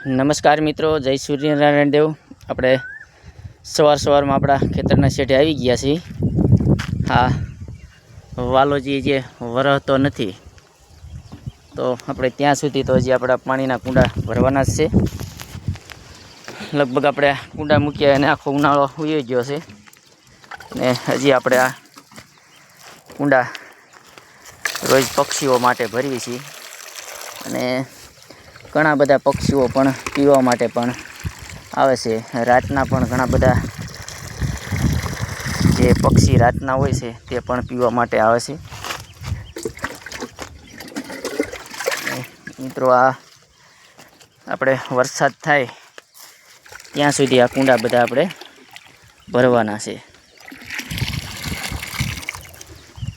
નમસ્કાર મિત્રો, જય સૂર્યનારાયણ દેવ। આપણે સવારમાં આપણા ખેતરના શેઠે આવી ગયા છીએ। હા, વાલોજી જે વરહતો નથી તો આપણે ત્યાં સુધી તો હજી આપણા પાણીના કુંડા ભરવાના જ છે। લગભગ આપણે કુંડા મૂક્યા અને આખો ઉનાળો ઉઈ ગયો છે ને હજી આપણે આ કુંડા રોજ પક્ષીઓ માટે ભરીએ છીએ અને ઘણા બધા પક્ષીઓ પણ પીવા માટે પણ આવે છે। રાતના પણ ઘણા બધા જે પક્ષી રાતના હોય છે તે પણ પીવા માટે આવે છે। મિત્રો, આ આપણે વરસાદ થાય ત્યાં સુધી આ કુંડા બધા આપણે ભરવાના છે।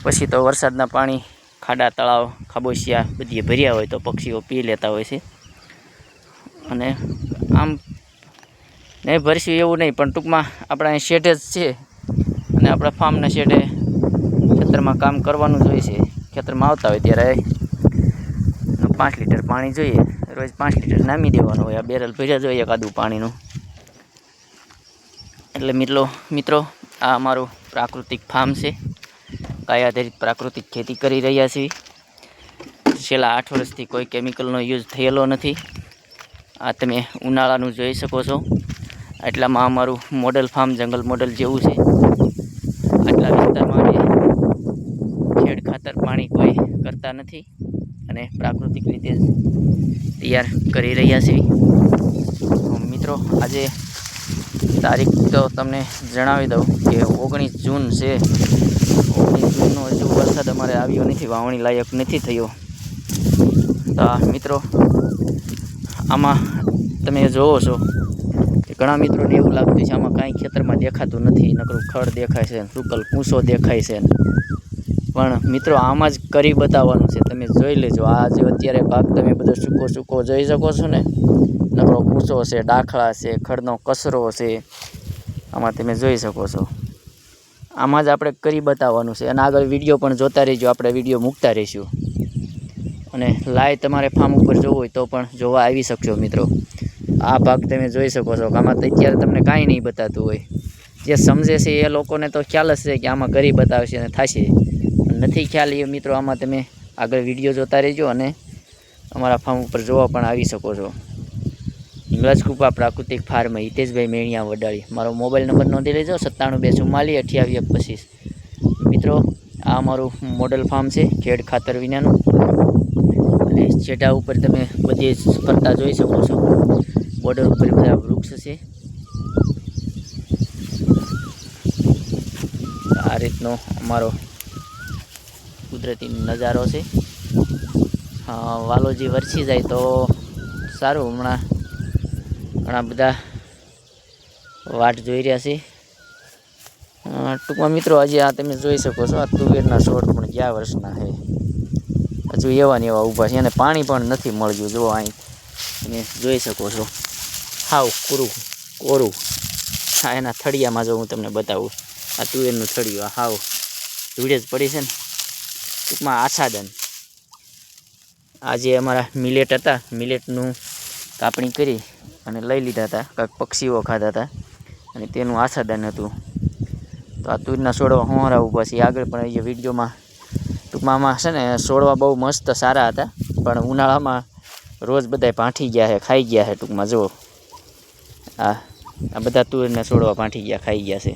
પછી તો વરસાદના પાણી ખાડા તળાવ ખાબોચિયા બધી ભર્યા હોય તો પક્ષીઓ પી લેતા હોય છે અને આમ નહીં ભરશું એવું નહીં, પણ ટૂંકમાં આપણા અહીં શેઠે જ છે અને આપણા ફાર્મના શેઠે ખેતરમાં કામ કરવાનું જ હોય છે। ખેતરમાં આવતા હોય ત્યારે 5 લીટર પાણી જોઈએ, રોજ 5 લીટર નામી દેવાનું હોય। આ બેરલ ભર્યા જોઈએ એકાદું પાણીનું। એટલે મિત્રો આ અમારું પ્રાકૃતિક ફાર્મ છે। ગાય આધારિત પ્રાકૃતિક ખેતી કરી રહ્યા છીએ। છેલ્લા 8 વર્ષથી કોઈ કેમિકલનો યુઝ થયેલો નથી। આ તમે ઉનાળાનું જોઈ શકો છો। એટલામાં અમારું મોડલ ફાર્મ જંગલ મોડલ જેવું છે। આટલા વિસ્તારમાં અમે ખેડ ખાતર પાણી કોઈ કરતા નથી અને પ્રાકૃતિક રીતે તૈયાર કરી રહ્યા છીએ। મિત્રો, આજે તારીખ તો તમને જણાવી દઉં કે 19 જૂન છે। 19 જૂનનો હજુ વરસાદ અમારે આવ્યો નથી, વાવણી લાયક નથી થયો। તો મિત્રો, આમાં તમે જોવો છો કે ઘણા મિત્રોને એવું લાગતું છે આમાં કાંઈ ખેતરમાં દેખાતું નથી, નકરું ખડ દેખાય છે, સૂકલ કૂસો દેખાય છે। પણ મિત્રો, આમાં જ કરી બતાવવાનું છે। તમે જોઈ લેજો, આ જે અત્યારે ભાગ તમે બધો સૂકો જોઈ શકો છો ને, નકરો કૂસો છે, ડાખળા છે, ખડનો કચરો છે, આમાં તમે જોઈ શકો છો। આમાં જ આપણે કરી બતાવવાનું છે અને આગળ વિડીયો પણ જોતા રહીજો। આપણે વિડીયો મૂકતા રહીશું અને લાઈવ તમારે ફાર્મ ઉપર જોવું હોય તો પણ જોવા આવી શકશો। મિત્રો, આ ભાગ તમે જોઈ શકો છો કે આમાં તો અત્યારે તમને કાંઈ નહીં બતાતું હોય। જે સમજે છે એ લોકોને તો ખ્યાલ જ છે કે આમાં કરી બતાવશે અને થશે। નથી ખ્યાલ એ મિત્રો, આમાં તમે આગળ વિડીયો જોતા રહેજો અને અમારા ફાર્મ ઉપર જોવા પણ આવી શકો છો। હિંગળાજકુપા પ્રાકૃતિક ફાર્મ, હિતેશભાઈ મેણિયા વડાળી। મારો મોબાઈલ નંબર નોંધી લેજો, 9724482825। મિત્રો, આ અમારું મોડલ ફાર્મ છે ખેડ ખાતર વિનાનું અને છેટા ઉપર તમે બધી સ્પર્ધા જોઈ શકો છો। બોર્ડર ઉપર બધા વૃક્ષ છે। આ રીતનો અમારો કુદરતી નજારો છે। વાલોજી વરસી જાય તો સારું। હમણાં ઘણા બધા વાટ જોઈ રહ્યા છે। ટૂંકમાં મિત્રો, હજી આ તમે જોઈ શકો છો, આ તુવેરના છોડ પણ ગયા વર્ષના છે, હજુ એવા ને એવા ઊભા છે અને પાણી પણ નથી મળ્યું। જો અહીં તમે જોઈ શકો છો, હાવ કોરું। હા, એના થળિયામાં જો હું તમને બતાવું, આ તુવેરનું થળિયું હાવ ધૂળે જ પડી છે ને। ટૂંકમાં આચ્છાદન, આ જે અમારા મિલેટ હતા, મિલેટનું કાપણી કરી અને લઈ લીધા હતા, કાંઈક પક્ષીઓ ખાતા હતા અને તેનું આચ્છાદન હતું। તો આ તુરના છોડવા હોરા ઊભા છે આગળ પણ એ વિડીયોમાં। ટૂંકમાં આમાં છે ને છોડવા બહુ મસ્ત સારા હતા, પણ ઉનાળામાં રોજ બધાય ભાંઠી ગયા છે, ખાઈ ગયા છે। ટૂંકમાં જુઓ, આ બધા તુવેરના છોડવા ભાંઠી ગયા, ખાઈ ગયા છે।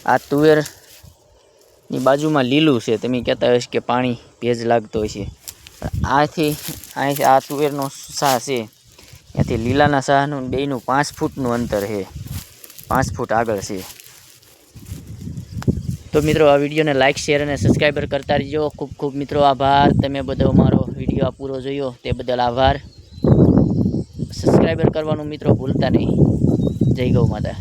આ તુવેરની બાજુમાં લીલું છે, તમે કહેતા હશો કે પાણી ભેજ લાગતો હોય છે। અહીંથી આ તુવેરનો સાહ છે, ત્યાંથી લીલાના સાહનું બેયનું 5 ફૂટનું અંતર છે, 5 ફૂટ આગળ છે। તો મિત્રો, આ વિડીયોને લાઇક, શેર અને સબસ્ક્રાઈબર કરતા રહીજો। ખૂબ ખૂબ મિત્રો આભાર, તમે બધો મારો વિડીયો પૂરો જોયો તે બદલ આભાર। સબસ્ક્રાઈબર કરવાનું મિત્રો ભૂલતા નહીં। જય ગૌ માતા।